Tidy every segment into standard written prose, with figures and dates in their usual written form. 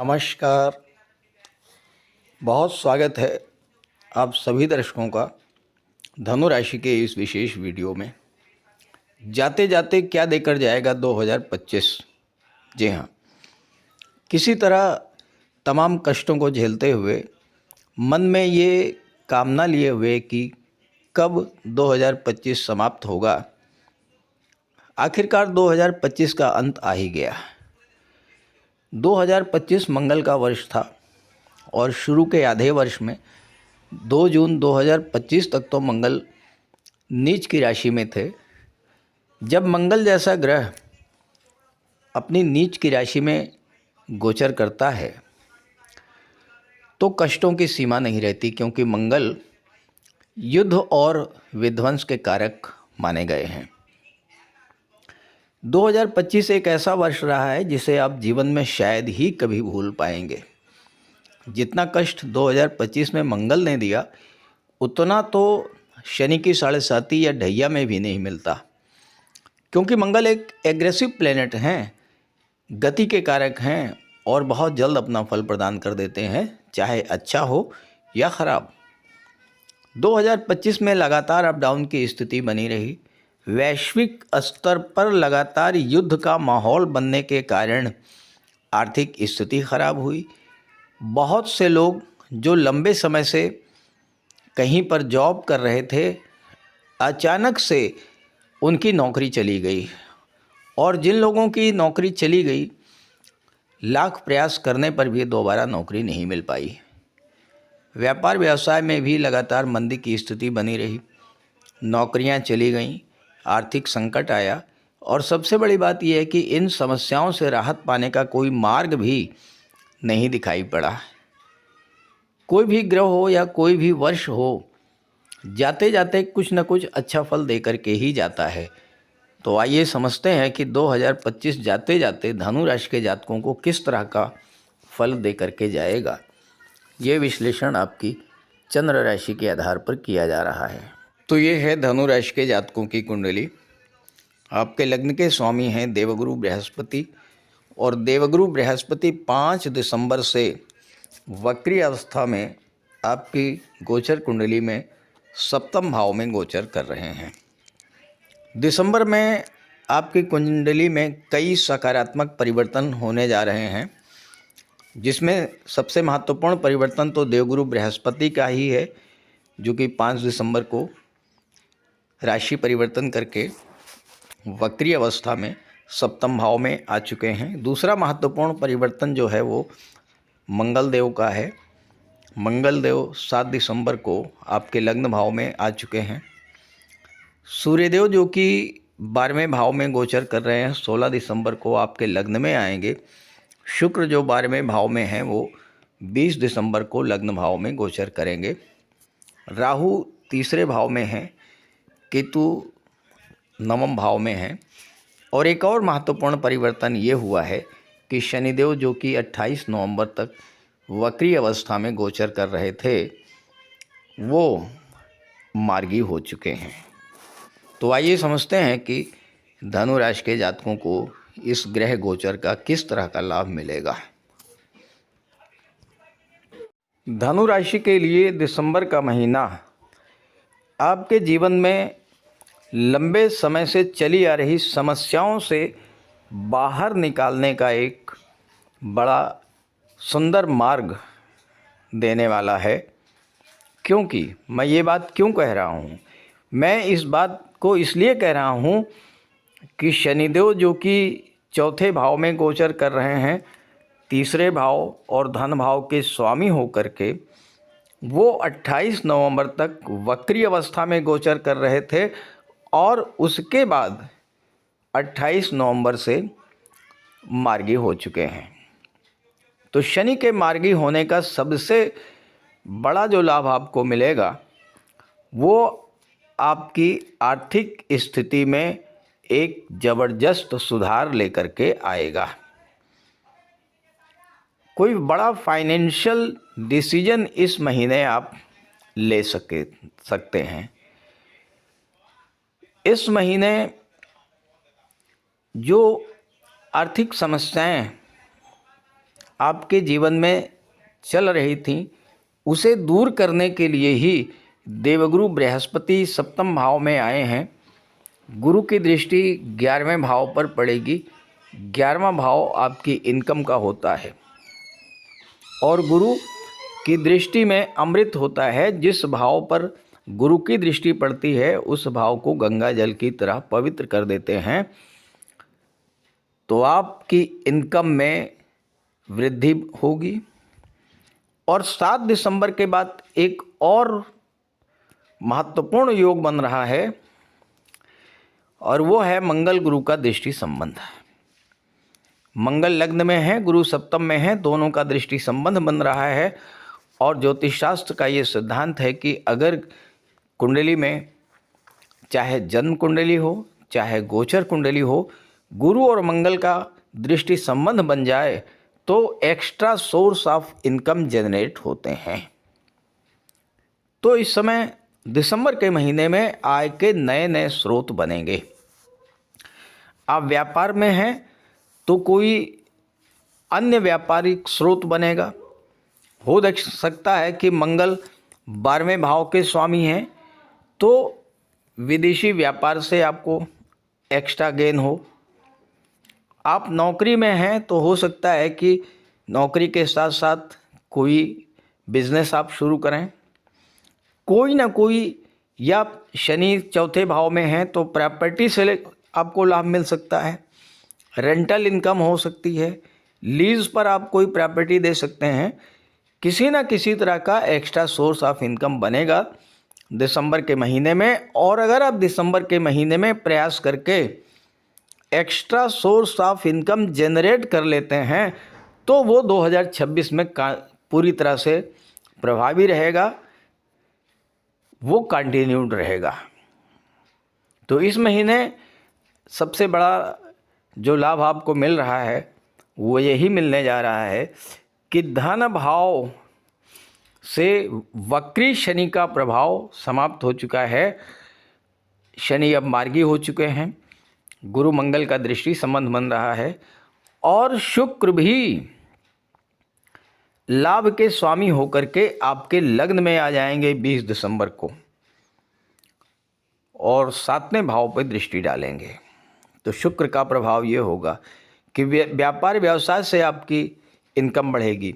नमस्कार। बहुत स्वागत है आप सभी दर्शकों का धनु राशि के इस विशेष वीडियो में। जाते जाते क्या देकर जाएगा 2025। जी हाँ, किसी तरह तमाम कष्टों को झेलते हुए मन में ये कामना लिए हुए कि कब 2025 समाप्त होगा। आखिरकार 2025 का अंत आ ही गया। 2025 मंगल का वर्ष था और शुरू के आधे वर्ष में 2 जून 2025 तक तो मंगल नीच की राशि में थे। जब मंगल जैसा ग्रह अपनी नीच की राशि में गोचर करता है तो कष्टों की सीमा नहीं रहती, क्योंकि मंगल युद्ध और विध्वंस के कारक माने गए हैं। 2025 एक ऐसा वर्ष रहा है जिसे आप जीवन में शायद ही कभी भूल पाएंगे। जितना कष्ट 2025 में मंगल ने दिया उतना तो शनि की 7.5 या ढैया में भी नहीं मिलता, क्योंकि मंगल एक एग्रेसिव प्लेनेट हैं, गति के कारक हैं और बहुत जल्द अपना फल प्रदान कर देते हैं, चाहे अच्छा हो या ख़राब। 2025 में लगातार अप डाउन की स्थिति बनी रही। वैश्विक स्तर पर लगातार युद्ध का माहौल बनने के कारण आर्थिक स्थिति खराब हुई। बहुत से लोग जो लंबे समय से कहीं पर जॉब कर रहे थे, अचानक से उनकी नौकरी चली गई, और जिन लोगों की नौकरी चली गई लाख प्रयास करने पर भी दोबारा नौकरी नहीं मिल पाई। व्यापार व्यवसाय में भी लगातार मंदी की स्थिति बनी रही। नौकरियां चली गईं, आर्थिक संकट आया, और सबसे बड़ी बात यह है कि इन समस्याओं से राहत पाने का कोई मार्ग भी नहीं दिखाई पड़ा। कोई भी ग्रह हो या कोई भी वर्ष हो, जाते जाते कुछ न कुछ अच्छा फल दे करके ही जाता है। तो आइए समझते हैं कि 2025 जाते जाते धनु राशि के जातकों को किस तरह का फल दे करके जाएगा। ये विश्लेषण आपकी चंद्र राशि के आधार पर किया जा रहा है। तो ये है धनु राशि के जातकों की कुंडली। आपके लग्न के स्वामी हैं देवगुरु बृहस्पति, और देवगुरु बृहस्पति 5 दिसंबर से वक्री अवस्था में आपकी गोचर कुंडली में सप्तम भाव में गोचर कर रहे हैं। दिसंबर में आपकी कुंडली में कई सकारात्मक परिवर्तन होने जा रहे हैं, जिसमें सबसे महत्वपूर्ण परिवर्तन तो देवगुरु बृहस्पति का ही है, जो कि 5 दिसंबर को राशि परिवर्तन करके वक्री अवस्था में सप्तम भाव में आ चुके हैं। दूसरा महत्वपूर्ण परिवर्तन जो है वो मंगल देव का है। मंगल देव 7 दिसंबर को आपके लग्न भाव में आ चुके हैं। सूर्यदेव जो कि 12वें भाव में गोचर कर रहे हैं 16 दिसंबर को आपके लग्न में आएंगे। शुक्र जो 12वें भाव में हैं वो 20 दिसंबर को लग्न भाव में गोचर करेंगे। राहु तीसरे भाव में हैं, केतु नवम भाव में हैं। और एक और महत्वपूर्ण परिवर्तन ये हुआ है कि शनिदेव जो कि 28 नवंबर तक वक्री अवस्था में गोचर कर रहे थे वो मार्गी हो चुके हैं। तो आइए समझते हैं कि धनु राशि के जातकों को इस ग्रह गोचर का किस तरह का लाभ मिलेगा। धनु राशि के लिए दिसंबर का महीना आपके जीवन में लंबे समय से चली आ रही समस्याओं से बाहर निकालने का एक बड़ा सुंदर मार्ग देने वाला है। क्योंकि मैं ये बात क्यों कह रहा हूँ, मैं इस बात को इसलिए कह रहा हूँ कि शनिदेव जो कि चौथे भाव में गोचर कर रहे हैं, तीसरे भाव और धन भाव के स्वामी होकर के वो 28 नवंबर तक वक्री अवस्था में गोचर कर रहे थे, और उसके बाद 28 नवंबर से मार्गी हो चुके हैं। तो शनि के मार्गी होने का सबसे बड़ा जो लाभ आपको मिलेगा वो आपकी आर्थिक स्थिति में एक ज़बरदस्त सुधार लेकर के आएगा। कोई बड़ा फाइनेंशियल डिसीजन इस महीने आप ले सकते हैं। इस महीने जो आर्थिक समस्याएं आपके जीवन में चल रही थी, उसे दूर करने के लिए ही देवगुरु बृहस्पति सप्तम भाव में आए हैं। गुरु की दृष्टि 11वें भाव पर पड़ेगी। 11वां भाव आपकी इनकम का होता है और गुरु की दृष्टि में अमृत होता है। जिस भाव पर गुरु की दृष्टि पड़ती है उस भाव को गंगा जल की तरह पवित्र कर देते हैं, तो आपकी इनकम में वृद्धि होगी। और 7 दिसंबर के बाद एक और महत्वपूर्ण योग बन रहा है और वो है मंगल गुरु का दृष्टि संबंध। मंगल लग्न में है, गुरु सप्तम में है, दोनों का दृष्टि संबंध बन रहा है। और ज्योतिष शास्त्र का ये सिद्धांत है कि अगर कुंडली में चाहे जन्म कुंडली हो चाहे गोचर कुंडली हो, गुरु और मंगल का दृष्टि संबंध बन जाए तो extra source of income generate होते हैं। तो इस समय दिसंबर के महीने में आय के नए नए स्रोत बनेंगे। आप व्यापार में हैं तो कोई अन्य व्यापारिक स्रोत बनेगा। हो देख सकता है कि मंगल 12वें भाव के स्वामी हैं, तो विदेशी व्यापार से आपको एक्स्ट्रा गेन हो। आप नौकरी में हैं तो हो सकता है कि नौकरी के साथ साथ कोई बिजनेस आप शुरू करें, कोई ना कोई, या शनि 4थे भाव में है तो प्रॉपर्टी से आपको लाभ मिल सकता है, रेंटल इनकम हो सकती है, लीज पर आप कोई प्रॉपर्टी दे सकते हैं। किसी ना किसी तरह का एक्स्ट्रा सोर्स ऑफ इनकम बनेगा दिसंबर के महीने में। और अगर आप दिसंबर के महीने में प्रयास करके extra source of income generate कर लेते हैं तो वो 2026 में पूरी तरह से प्रभावी रहेगा, वो कंटिन्यूड रहेगा। तो इस महीने सबसे बड़ा जो लाभ आपको मिल रहा है वो यही मिलने जा रहा है कि धन भाव से वक्री शनि का प्रभाव समाप्त हो चुका है। शनि अब मार्गी हो चुके हैं, गुरु मंगल का दृष्टि संबंध बन रहा है और शुक्र भी लाभ के स्वामी होकर के आपके लग्न में आ जाएंगे 20 दिसंबर को और 7वें भाव पर दृष्टि डालेंगे। तो शुक्र का प्रभाव ये होगा कि व्यापार व्यवसाय से आपकी इनकम बढ़ेगी।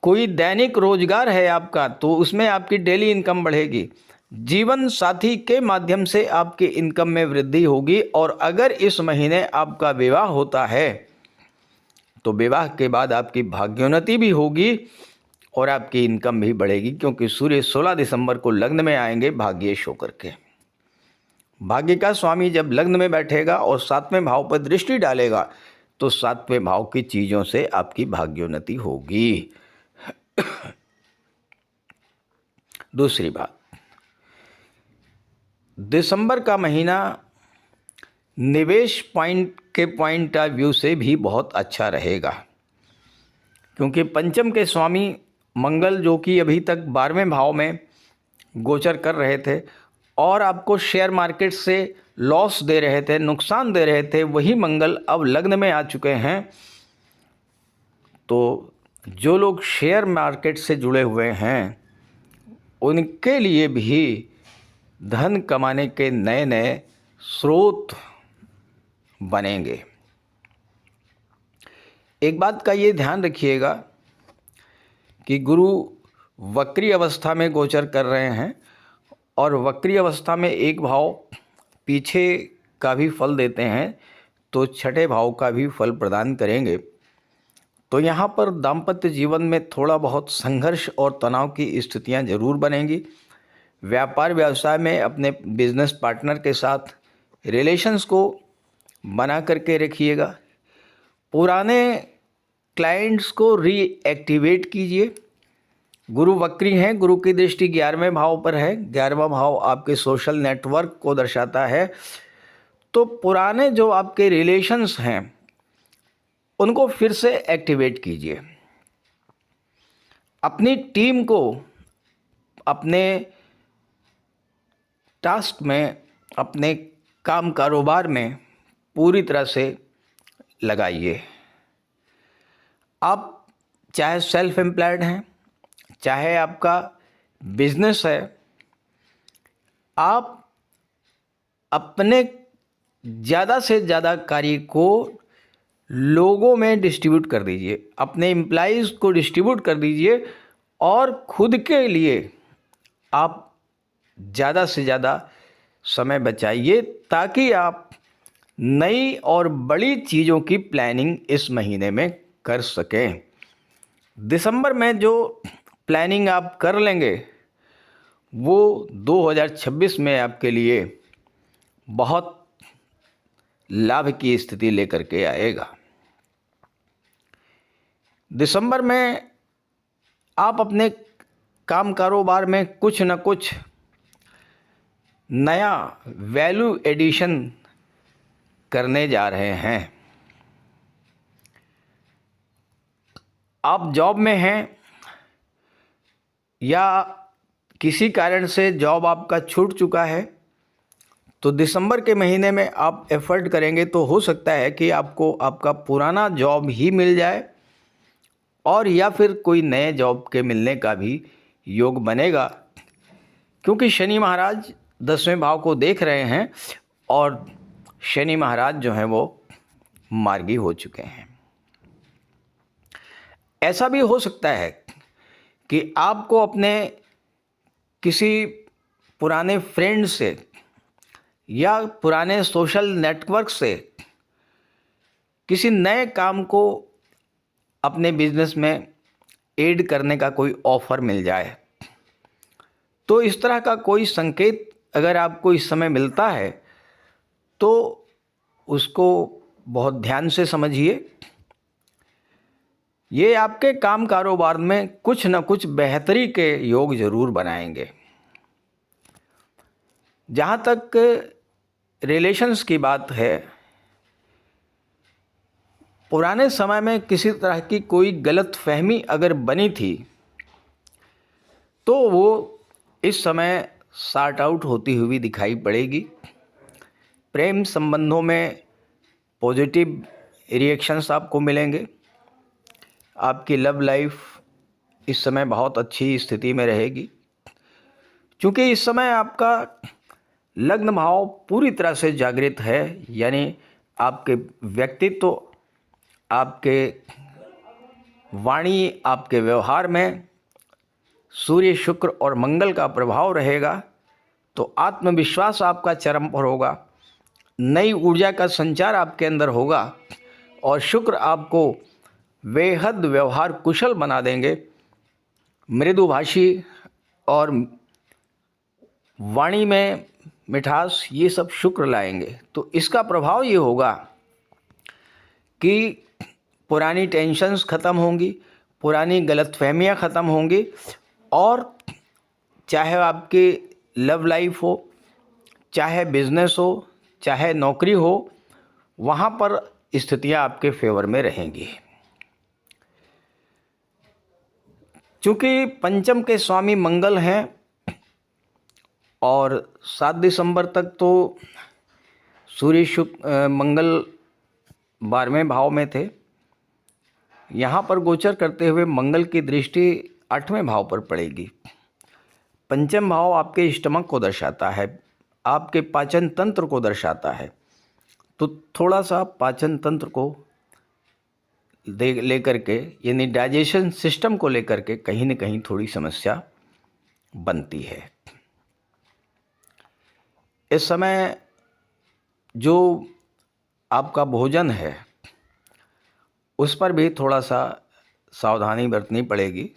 कोई दैनिक रोजगार है आपका तो उसमें आपकी डेली इनकम बढ़ेगी। जीवन साथी के माध्यम से आपकी इनकम में वृद्धि होगी। और अगर इस महीने आपका विवाह होता है तो विवाह के बाद आपकी भाग्योन्नति भी होगी और आपकी इनकम भी बढ़ेगी, क्योंकि सूर्य 16 दिसंबर को लग्न में आएंगे भाग्येश होकर के। भाग्य का स्वामी जब लग्न में बैठेगा और 7वें भाव पर दृष्टि डालेगा तो 7वें भाव की चीज़ों से आपकी भाग्योन्नति होगी। दूसरी बात, दिसंबर का महीना निवेश पॉइंट ऑफ व्यू से भी बहुत अच्छा रहेगा, क्योंकि पंचम के स्वामी मंगल, जो कि अभी तक 12वें भाव में गोचर कर रहे थे और आपको शेयर मार्केट से लॉस दे रहे थे, नुकसान दे रहे थे, वही मंगल अब लग्न में आ चुके हैं। तो जो लोग शेयर मार्केट से जुड़े हुए हैं उनके लिए भी धन कमाने के नए नए स्रोत बनेंगे। एक बात का ये ध्यान रखिएगा कि गुरु वक्री अवस्था में गोचर कर रहे हैं और वक्री अवस्था में एक भाव पीछे का भी फल देते हैं तो 6ठे भाव का भी फल प्रदान करेंगे। तो यहाँ पर दाम्पत्य जीवन में थोड़ा बहुत संघर्ष और तनाव की स्थितियाँ जरूर बनेंगी। व्यापार व्यवसाय में अपने बिजनेस पार्टनर के साथ रिलेशंस को बना करके रखिएगा। पुराने क्लाइंट्स को रीएक्टिवेट कीजिए। गुरु वक्री हैं, गुरु की दृष्टि 11वें भाव पर है। 11वां भाव आपके सोशल नेटवर्क को दर्शाता है। तो पुराने जो आपके रिलेशंस हैं उनको फिर से एक्टिवेट कीजिए। अपनी टीम को अपने टास्क में, अपने काम कारोबार में पूरी तरह से लगाइए। आप चाहे सेल्फ एम्प्लॉयड हैं, चाहे आपका बिजनेस है, आप अपने ज़्यादा से ज़्यादा कार्य को लोगों में डिस्ट्रीब्यूट कर दीजिए, अपने एम्प्लॉइज़ को डिस्ट्रीब्यूट कर दीजिए और खुद के लिए आप ज़्यादा से ज़्यादा समय बचाइए ताकि आप नई और बड़ी चीज़ों की प्लानिंग इस महीने में कर सकें। दिसंबर में जो प्लानिंग आप कर लेंगे वो 2026 में आपके लिए बहुत लाभ की स्थिति लेकर के आएगा। दिसंबर में आप अपने काम कारोबार में कुछ न कुछ नया वैल्यू एडिशन करने जा रहे हैं। आप जॉब में हैं या किसी कारण से जॉब आपका छूट चुका है, तो दिसंबर के महीने में आप एफर्ट करेंगे तो हो सकता है कि आपको आपका पुराना जॉब ही मिल जाए और या फिर कोई नए जॉब के मिलने का भी योग बनेगा, क्योंकि शनि महाराज 10वें भाव को देख रहे हैं और शनि महाराज जो हैं वो मार्गी हो चुके हैं। ऐसा भी हो सकता है कि आपको अपने किसी पुराने फ्रेंड से या पुराने सोशल नेटवर्क से किसी नए काम को अपने बिजनेस में ऐड करने का कोई ऑफ़र मिल जाए। तो इस तरह का कोई संकेत अगर आपको इस समय मिलता है तो उसको बहुत ध्यान से समझिए। ये आपके काम कारोबार में कुछ न कुछ बेहतरी के योग ज़रूर बनाएंगे। जहाँ तक रिलेशंस की बात है, पुराने समय में किसी तरह की कोई गलत फहमी अगर बनी थी तो वो इस समय सॉर्ट आउट होती हुई दिखाई पड़ेगी। प्रेम संबंधों में पॉजिटिव रिएक्शंस आपको मिलेंगे। आपकी लव लाइफ इस समय बहुत अच्छी स्थिति में रहेगी, क्योंकि इस समय आपका लग्न भाव पूरी तरह से जागृत है, यानी आपके व्यक्तित्व, आपके वाणी, आपके व्यवहार में सूर्य, शुक्र और मंगल का प्रभाव रहेगा। तो आत्मविश्वास आपका चरम पर होगा, नई ऊर्जा का संचार आपके अंदर होगा और शुक्र आपको बेहद व्यवहार कुशल बना देंगे। मृदुभाषी और वाणी में मिठास, ये सब शुक्र लाएंगे। तो इसका प्रभाव ये होगा कि पुरानी टेंशन्स ख़त्म होंगी, पुरानी गलतफहमियां ख़त्म होंगी और चाहे आपकी लव लाइफ हो, चाहे बिजनेस हो, चाहे नौकरी हो, वहाँ पर स्थितियाँ आपके फेवर में रहेंगी। चूँकि पंचम के स्वामी मंगल हैं और 7 दिसंबर तक तो सूर्य मंगल 12वें भाव में थे, यहाँ पर गोचर करते हुए मंगल की दृष्टि 8वें भाव पर पड़ेगी। पंचम भाव आपके स्टमक को दर्शाता है, आपके पाचन तंत्र को दर्शाता है। तो थोड़ा सा पाचन तंत्र को लेकर के, यानी डाइजेशन सिस्टम को लेकर के कहीं न कहीं थोड़ी समस्या बनती है। इस समय जो आपका भोजन है उस पर भी थोड़ा सा सावधानी बरतनी पड़ेगी।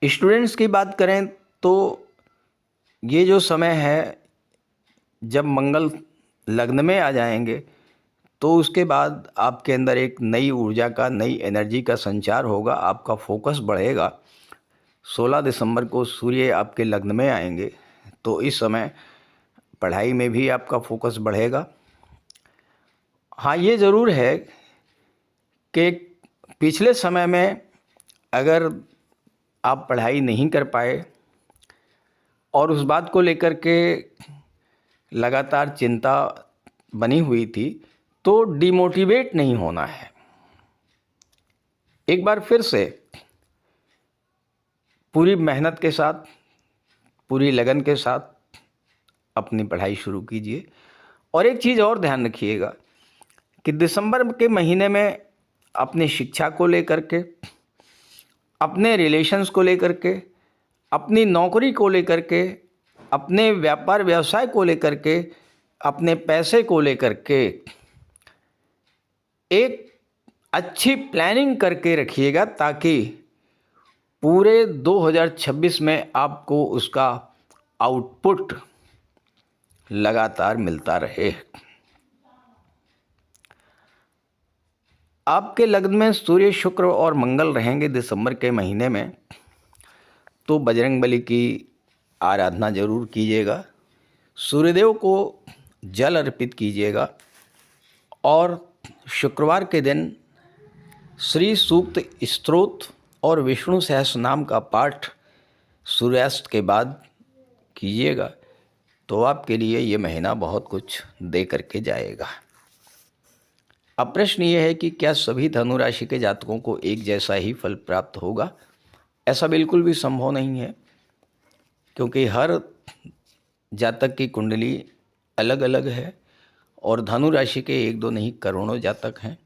स्टूडेंट्स की बात करें तो ये जो समय है, जब मंगल लग्न में आ जाएंगे तो उसके बाद आपके अंदर एक नई ऊर्जा का, नई एनर्जी का संचार होगा, आपका फोकस बढ़ेगा। 16 दिसंबर को सूर्य आपके लग्न में आएंगे तो इस समय पढ़ाई में भी आपका फोकस बढ़ेगा। हाँ, ये ज़रूर है कि पिछले समय में अगर आप पढ़ाई नहीं कर पाए और उस बात को लेकर के लगातार चिंता बनी हुई थी, तो डिमोटिवेट नहीं होना है। एक बार फिर से पूरी मेहनत के साथ, पूरी लगन के साथ अपनी पढ़ाई शुरू कीजिए। और एक चीज़ और ध्यान रखिएगा कि दिसंबर के महीने में अपनी शिक्षा को लेकर के, अपने रिलेशंस को लेकर के, अपनी नौकरी को लेकर के, अपने व्यापार व्यवसाय को लेकर के, अपने पैसे को लेकर के एक अच्छी प्लानिंग करके रखिएगा, ताकि पूरे 2026 में आपको उसका आउटपुट लगातार मिलता रहे। आपके लग्न में सूर्य, शुक्र और मंगल रहेंगे दिसंबर के महीने में, तो बजरंगबली की आराधना जरूर कीजिएगा, सूर्यदेव को जल अर्पित कीजिएगा और शुक्रवार के दिन श्री सूक्त स्तोत्र और विष्णु सहस्रनाम का पाठ सूर्यास्त के बाद कीजिएगा, तो आपके लिए ये महीना बहुत कुछ दे करके जाएगा। अब प्रश्न ये है कि क्या सभी धनु राशि के जातकों को एक जैसा ही फल प्राप्त होगा? ऐसा बिल्कुल भी संभव नहीं है, क्योंकि हर जातक की कुंडली अलग अलग है और धनु राशि के एक दो नहीं करोड़ों जातक हैं।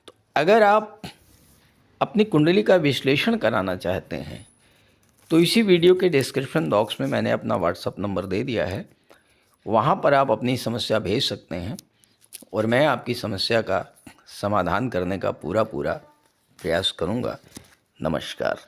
तो अगर आप अपनी कुंडली का विश्लेषण कराना चाहते हैं तो इसी वीडियो के डिस्क्रिप्शन बॉक्स में मैंने अपना व्हाट्सएप नंबर दे दिया है, वहाँ पर आप अपनी समस्या भेज सकते हैं और मैं आपकी समस्या का समाधान करने का पूरा प्रयास करूँगा। नमस्कार।